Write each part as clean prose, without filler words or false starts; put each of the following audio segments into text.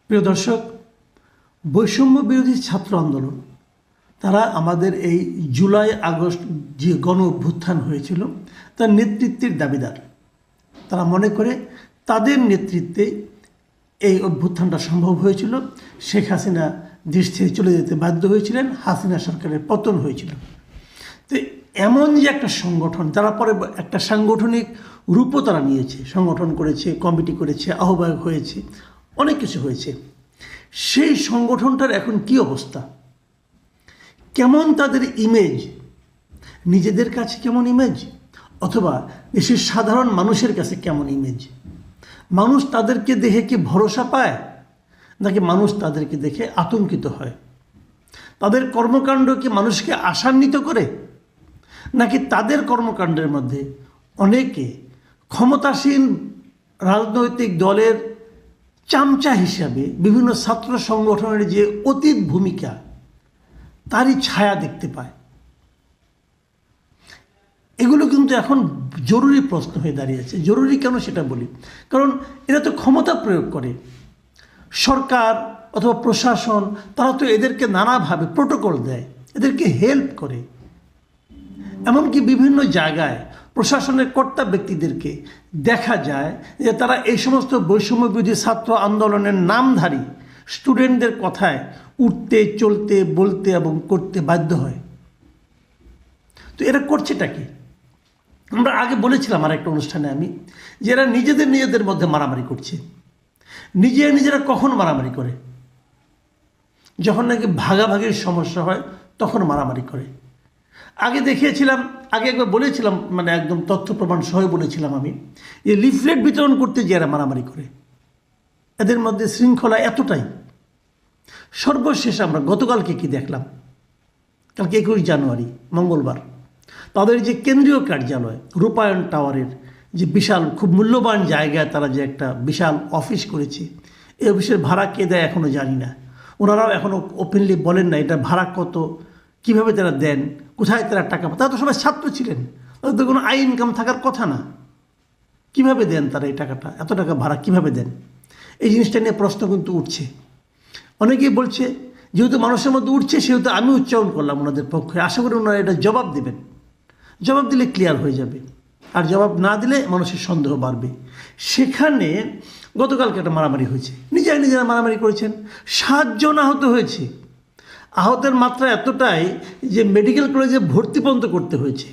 প্রিয় দর্শক, বৈষম্য বিরোধী ছাত্র আন্দোলন তারা আমাদের এই জুলাই আগস্ট যে গণ অভ্যুত্থান হয়েছিল তার নেতৃত্বের দাবিদার। তারা মনে করে তাদের নেতৃত্বে এই অভ্যুত্থানটা সম্ভব হয়েছিল। শেখ হাসিনা দেশ থেকে চলে যেতে বাধ্য হয়েছিলেন, হাসিনা সরকারের পতন হয়েছিল। তো এমন যে একটা সংগঠন, তারা পরে একটা সাংগঠনিক রূপও তারা নিয়েছে, সংগঠন করেছে, কমিটি করেছে, আহ্বায়ক হয়েছে, অনেক কিছু হয়েছে। সেই সংগঠনটার এখন কি অবস্থা, কেমন তাদের ইমেজ, নিজেদের কাছে কেমন ইমেজ, অথবা দেশের সাধারণ মানুষের কাছে কেমন ইমেজ? মানুষ তাদেরকে দেখে কি ভরসা পায়, নাকি মানুষ তাদেরকে দেখে আতঙ্কিত হয়? তাদের কর্মকাণ্ড কি মানুষকে আশান্বিত করে, নাকি তাদের কর্মকাণ্ডের মধ্যে অনেকে ক্ষমতাসীন রাজনৈতিক দলের চামচা হিসাবে বিভিন্ন ছাত্র সংগঠনের যে অতীত ভূমিকা তারই ছায়া দেখতে পায়? এগুলো কিন্তু এখন জরুরি প্রশ্ন হয়ে দাঁড়িয়েছে। জরুরি কেন সেটা বলি, কারণ এরা তো ক্ষমতা প্রয়োগ করে। সরকার অথবা প্রশাসন তারা তো এদেরকে নানাভাবে প্রোটোকল দেয়, এদেরকে হেল্প করে। এমনকি বিভিন্ন জায়গায় প্রশাসনের কর্তা ব্যক্তিদেরকে দেখা যায় যে তারা এই সমস্ত বৈষম্য বিরোধী ছাত্র আন্দোলনের নামধারী স্টুডেন্টদের কথায় উঠতে, চলতে, বলতে এবং করতে বাধ্য হয়। তো এরা করছেটা কি? আমরা আগে বলেছিলাম আর একটা অনুষ্ঠানে আমি, যে এরা নিজেদের মধ্যে মারামারি করছে। নিজেরা কখন মারামারি করে? যখন নাকি ভাগাভাগির সমস্যা হয় তখন মারামারি করে। আগে দেখিয়েছিলাম, আগে একবার বলেছিলাম, মানে একদম তথ্য প্রমাণ সহ বলেছিলাম আমি, যে লিফলেট বিতরণ করতে যে এরা মারামারি করে। এদের মধ্যে শৃঙ্খলা এতটাই। সর্বশেষ আমরা গতকালকে কি দেখলাম? কালকে 21 জানুয়ারি মঙ্গলবার তাদের যে কেন্দ্রীয় কার্যালয় রূপায়ণ টাওয়ারের যে বিশাল, খুব মূল্যবান জায়গায় তারা যে একটা বিশাল অফিস করেছে, এই অফিসের ভাড়া কে দেয় এখনও জানি না। ওনারাও এখনও ওপেনলি বলেন না এটা ভাড়া কত, কিভাবে তারা দেন, কোথায় তারা টাকা পায়। তারা তো সবাই ছাত্র ছিলেন, তাদের তো কোনো আয় ইনকাম থাকার কথা না। কিভাবে দেন তারা এই টাকাটা, এত টাকা ভাড়া কিভাবে দেন? এই জিনিসটা নিয়ে প্রশ্ন কিন্তু উঠছে। অনেকেই বলছে, যেহেতু মানুষের মধ্যে উঠছে সেহেতু আমি উচ্চারণ করলাম ওনাদের পক্ষে। আশা করি ওনারা এটা জবাব দেবেন। জবাব দিলে ক্লিয়ার হয়ে যাবে, আর জবাব না দিলে মানুষের সন্দেহ বাড়বে। সেখানে গতকালকে একটা মারামারি হয়েছে, নিজেরা মারামারি করেছেন। 7 জন আহত হয়েছে। আহতের মাত্রা এতটাই যে মেডিকেল কলেজে ভর্তি পর্যন্ত করতে হয়েছে।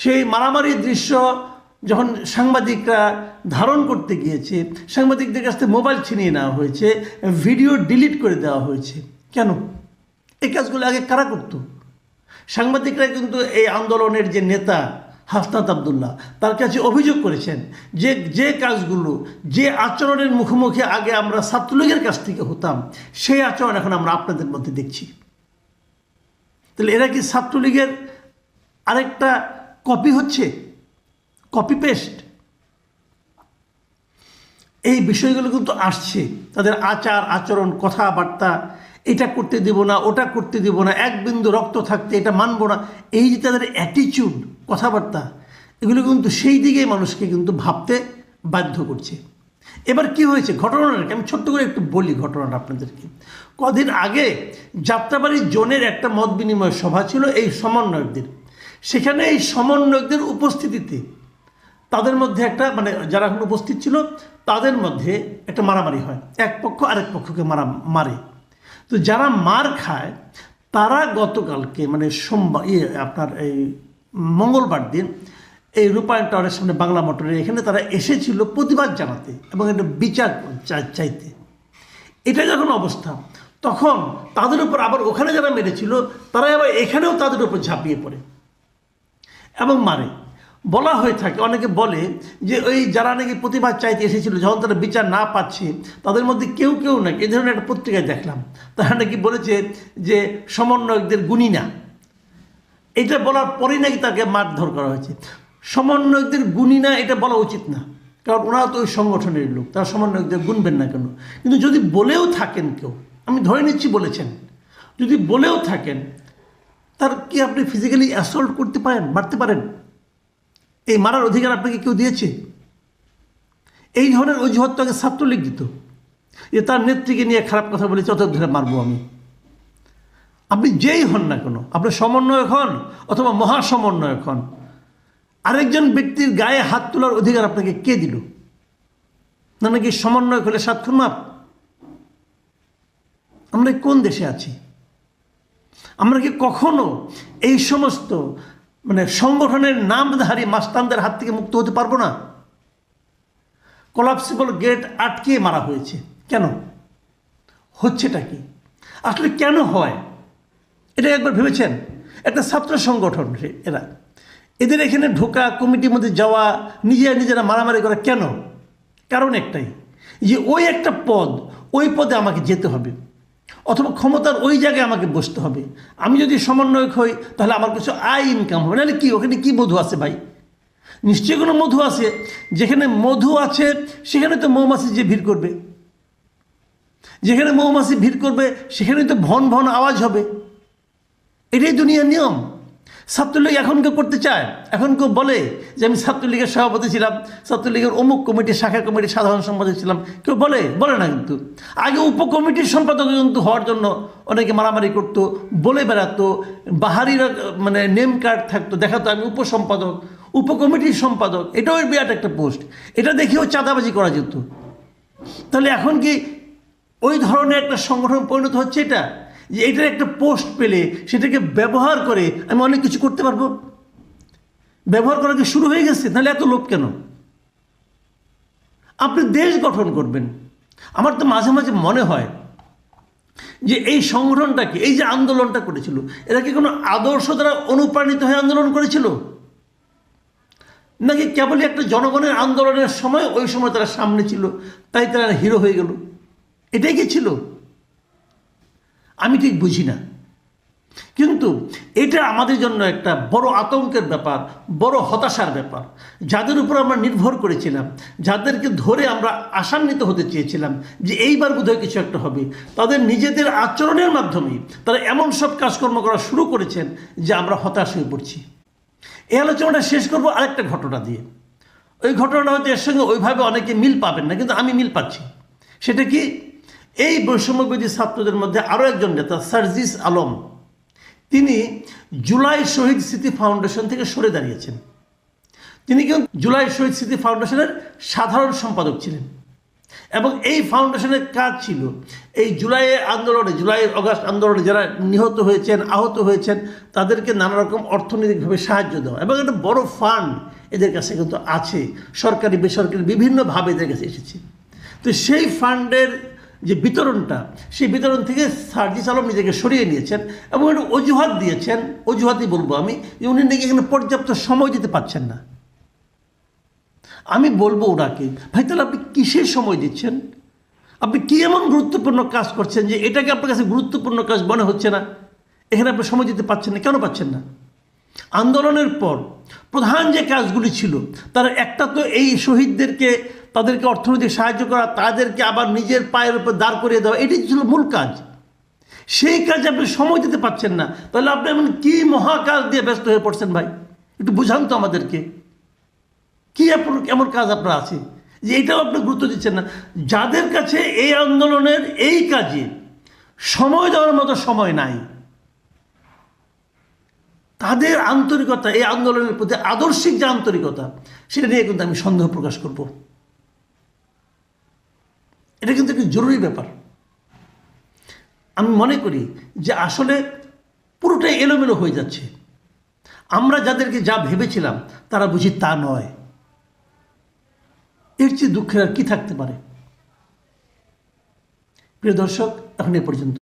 সেই মারামারির দৃশ্য যখন সাংবাদিকরা ধারণ করতে গিয়েছে, সাংবাদিকদের কাছ থেকে মোবাইল ছিনিয়ে নেওয়া হয়েছে, ভিডিও ডিলিট করে দেওয়া হয়েছে। কেন? এই কাজগুলো আগে কারা করত? সাংবাদিকরা কিন্তু এই আন্দোলনের যে নেতা হাসনাত আবদুল্লাহ তার কাছে অভিযোগ করেছেন যে কাজগুলো, যে আচরণের মুখোমুখি আগে আমরা ছাত্রলীগের কাছ থেকে হতাম, সেই আচরণ এখন আমরা আপনাদের মধ্যে দেখছি। তাহলে এরা কি ছাত্রলীগের আরেকটা কপি হচ্ছে, কপি পেস্ট? এই বিষয়গুলো কিন্তু আসছে। তাদের আচার আচরণ, কথাবার্তা, এটা করতে দেব না, ওটা করতে দেব না, এক বিন্দু রক্ত থাকতে এটা মানব না, এই যে তাদের অ্যাটিচিউড, কথাবার্তা, এগুলো কিন্তু সেই দিকেই মানুষকে কিন্তু ভাবতে বাধ্য করছে। এবার কি হয়েছে ঘটনাটাকে আমি ছোট্ট করে একটু বলি ঘটনাটা আপনাদেরকে। কদিন আগে যাত্রাবাড়ি জোনের একটা মত বিনিময় সভা ছিল এই সমন্বয়কদের। সেখানে এই সমন্বয়কদের উপস্থিতিতে তাদের মধ্যে একটা, মানে যারা এখন উপস্থিত ছিল তাদের মধ্যে একটা মারামারি হয়, এক পক্ষ আরেক পক্ষকে মারে। তো যারা মার খায় তারা গতকালকে, মানে সোমবার, আপনার এই মঙ্গলবার দিন এই রূপায়ণ টাওয়ারের সামনে বাংলা মোটরে এখানে তারা এসেছিল প্রতিবাদ জানাতে এবং একটা বিচার চাইতে। এটা যখন অবস্থা, তখন তাদের উপর আবার ওখানে যারা মেরেছিল তারা আবার এখানেও তাদের উপর ঝাঁপিয়ে পড়ে এবং মারে। বলা হয়ে থাকে, অনেকে বলে যে ওই যারা নাকি প্রতিবাদ চাইতে এসেছিল, যখন তারা বিচার না পাচ্ছে তাদের মধ্যে কেউ নাকি, এই ধরনের একটা পত্রিকায় দেখলাম, তারা নাকি বলেছে যে সমন্বয়কদের গুণী না। এটা বলার পরেই নাকি তাকে মারধর করা হয়েছে। সমন্বয়কদের গুণী না এটা বলা উচিত না, কারণ ওনারা তো ওই সংগঠনের লোক, তারা সমন্বয়কদের গুনবেন না কেন? কিন্তু যদি বলেও থাকেন কেউ, আমি ধরে নিচ্ছি বলেছেন, যদি বলেও থাকেন, তার কি আপনি ফিজিক্যালি অ্যাসল্ট করতে পারেন, মারতে পারেন? এই মারার অধিকার আপনাকে কেউ দিয়েছে? এই ধরনের অজুহাত তো আগে ছাত্রলীগ দিত, যে তার নেত্রীকে নিয়ে খারাপ কথা বলেছে অত ধরে মারবো আমি। আপনি যেই হন না কেন, আপনি সমন্বয়ক হন অথবা মহাসমন্বয়ক হন, আরেকজন ব্যক্তির গায়ে হাত তোলার অধিকার আপনাকে কে দিল? না নাকি সমন্বয়ক হলে 7 খুন মাপ? আমরা কোন দেশে আছি? আমরা কি কখনো এই সমস্ত সংগঠনের নামধারী মাস্তানদের হাত থেকে মুক্ত হতে পারবো না? কোলাপসিবল গেট আটকে মারা হয়েছে কেন? হচ্ছেটা কি আসলে, কেন হয় এটা একবার ভেবেছেন? একটা ছাত্র সংগঠন এরা, এদের এখানে ঢোকা, কমিটির মধ্যে যাওয়া, নিজেরা মারামারি করা কেন? কারণ একটাই, যে ওই একটা পদ, ওই পদে আমাকে যেতে হবে অথবা ক্ষমতার ওই জায়গায় আমাকে বসতে হবে। আমি যদি সমন্বয়ক হই তাহলে আমার কিছু আয় ইনকাম হবে। নাহলে কি ওখানে কি মধু আছে ভাই? নিশ্চয়ই কোনো মধু আছে। যেখানে মধু আছে সেখানে তো মৌমাছি যে ভিড় করবে, যেখানে মৌমাছি ভিড় করবে সেখানে তো ভন ভন আওয়াজ হবে। এটাই দুনিয়ার নিয়ম। ছাত্রলীগ এখন কেউ করতে চায়? এখন কেউ বলে যে আমি ছাত্রলীগের সভাপতি ছিলাম, ছাত্রলীগের অমুক কমিটির শাখা কমিটির সাধারণ সম্পাদক ছিলাম? কেউ বলে না। কিন্তু আগে উপকমিটির সম্পাদক কিন্তু হওয়ার জন্য অনেকে মারামারি করতো, বলে বেড়াতো, বাহারির নেম কার্ড থাকতো, দেখাতো আমি উপসম্পাদক, উপকমিটির সম্পাদক। এটাও বিরাট একটা পোস্ট, এটা দেখেও চাঁদাবাজি করা যেত। তাহলে এখন কি ওই ধরনের একটা সংগঠন পরিণত হচ্ছে এটা, যে এটার একটা পোস্ট পেলে সেটাকে ব্যবহার করে আমি অনেক কিছু করতে পারবো? ব্যবহার করা কি শুরু হয়ে গেছে? তাহলে এত লোভ কেন? আপনি দেশ গঠন করবেন। আমার তো মাঝে মাঝে মনে হয় যে এই সংগঠনটাকে, এই যে আন্দোলনটা করেছিল, এরা কি কোনো আদর্শ দ্বারা অনুপ্রাণিত হয়ে আন্দোলন করেছিল, নাকি কেবলই একটা জনগণের আন্দোলনের সময়, ওই সময় তারা সামনে ছিল তাই তারা হিরো হয়ে গেল? এটাই কি ছিল? আমি ঠিক বুঝি না। কিন্তু এটা আমাদের জন্য একটা বড় আতঙ্কের ব্যাপার, বড় হতাশার ব্যাপার। যাদের উপর আমরা নির্ভর করেছিলাম, যাদেরকে ধরে আমরা আশান্বিত হতে চেয়েছিলাম যে এইবার বোধহয় কিছু একটা হবে, তাদের নিজেদের আচরণের মাধ্যমে তারা এমন সব কাজকর্ম করা শুরু করেছেন যে আমরা হতাশ হয়ে পড়ছি। এই আলোচনাটা শেষ করবো আরেকটা ঘটনা দিয়ে। ওই ঘটনাটা হয়তো এর সঙ্গে ওইভাবে অনেকে মিল পাবেন না, কিন্তু আমি মিল পাচ্ছি। সেটা কি, এই বৈষম্যবিরোধী ছাত্রদের মধ্যে আরও একজন নেতা সার্জিস আলম, তিনি জুলাই শহীদ স্মৃতি ফাউন্ডেশন থেকে সরে দাঁড়িয়েছেন। তিনি কিন্তু জুলাই শহীদ স্মৃতি ফাউন্ডেশনের সাধারণ সম্পাদক ছিলেন এবং এই ফাউন্ডেশনের কাজ ছিল এই জুলাইয়ের আন্দোলনে, জুলাই অগাস্ট আন্দোলনে যারা নিহত হয়েছেন, আহত হয়েছেন, তাদেরকে নানা রকম অর্থনৈতিকভাবে সাহায্য দেওয়া। এবং একটা বড় ফান্ড এদের কাছে কিন্তু আছে, সরকারি বেসরকারি বিভিন্নভাবে এদের কাছে এসেছে। তো সেই ফান্ডের যে বিতরণটা, সেই বিতরণ থেকে সার্জিস আলম নিজেকে সরিয়ে নিয়েছেন এবং একটা অজুহাত দিয়েছেন, অজুহাতই বলবো আমি, যে উনি নাকি এখানে পর্যাপ্ত সময় দিতে পারছেন না। আমি বলবো ওনাকে, ভাই তাহলে আপনি কিসের সময় দিচ্ছেন? আপনি কি এমন গুরুত্বপূর্ণ কাজ করছেন যে এটাকে আপনার কাছে গুরুত্বপূর্ণ কাজ মনে হচ্ছে না? এখানে আপনি সময় দিতে পারছেন না, কেন পাচ্ছেন না? আন্দোলনের পর প্রধান যে কাজগুলি ছিল তার একটা তো এই শহীদদেরকে, তাদেরকে অর্থনৈতিক সাহায্য করা, তাদেরকে আবার নিজের পায়ের উপর দাঁড় করিয়ে দেওয়া, এটি ছিল মূল কাজ। সেই কাজে আপনি সময় দিতে পারছেন না, তাহলে আপনি এমন কী মহাকাজ দিয়ে ব্যস্ত হয়ে পড়ছেন ভাই? একটু বুঝান তো আমাদেরকে, কী এমন কাজ আপনার আছে যে এটাও আপনি গুরুত্ব দিচ্ছেন না? যাদের কাছে এই আন্দোলনের এই কাজে সময় দেওয়ার মতো সময় নাই, তাদের আন্তরিকতা, এই আন্দোলনের প্রতি আদর্শিক যে আন্তরিকতা, সেটা নিয়ে কিন্তু আমি সন্দেহ প্রকাশ করব। এটা কিন্তু একটি জরুরি ব্যাপার। আমি মনে করি যে আসলে পুরোটাই এলোমেলো হয়ে যাচ্ছে। আমরা যাদেরকে যা ভেবেছিলাম তারা বুঝি তা নয়। এর চেয়ে দুঃখের আর কি থাকতে পারে? প্রিয় দর্শক, এখন এ পর্যন্ত।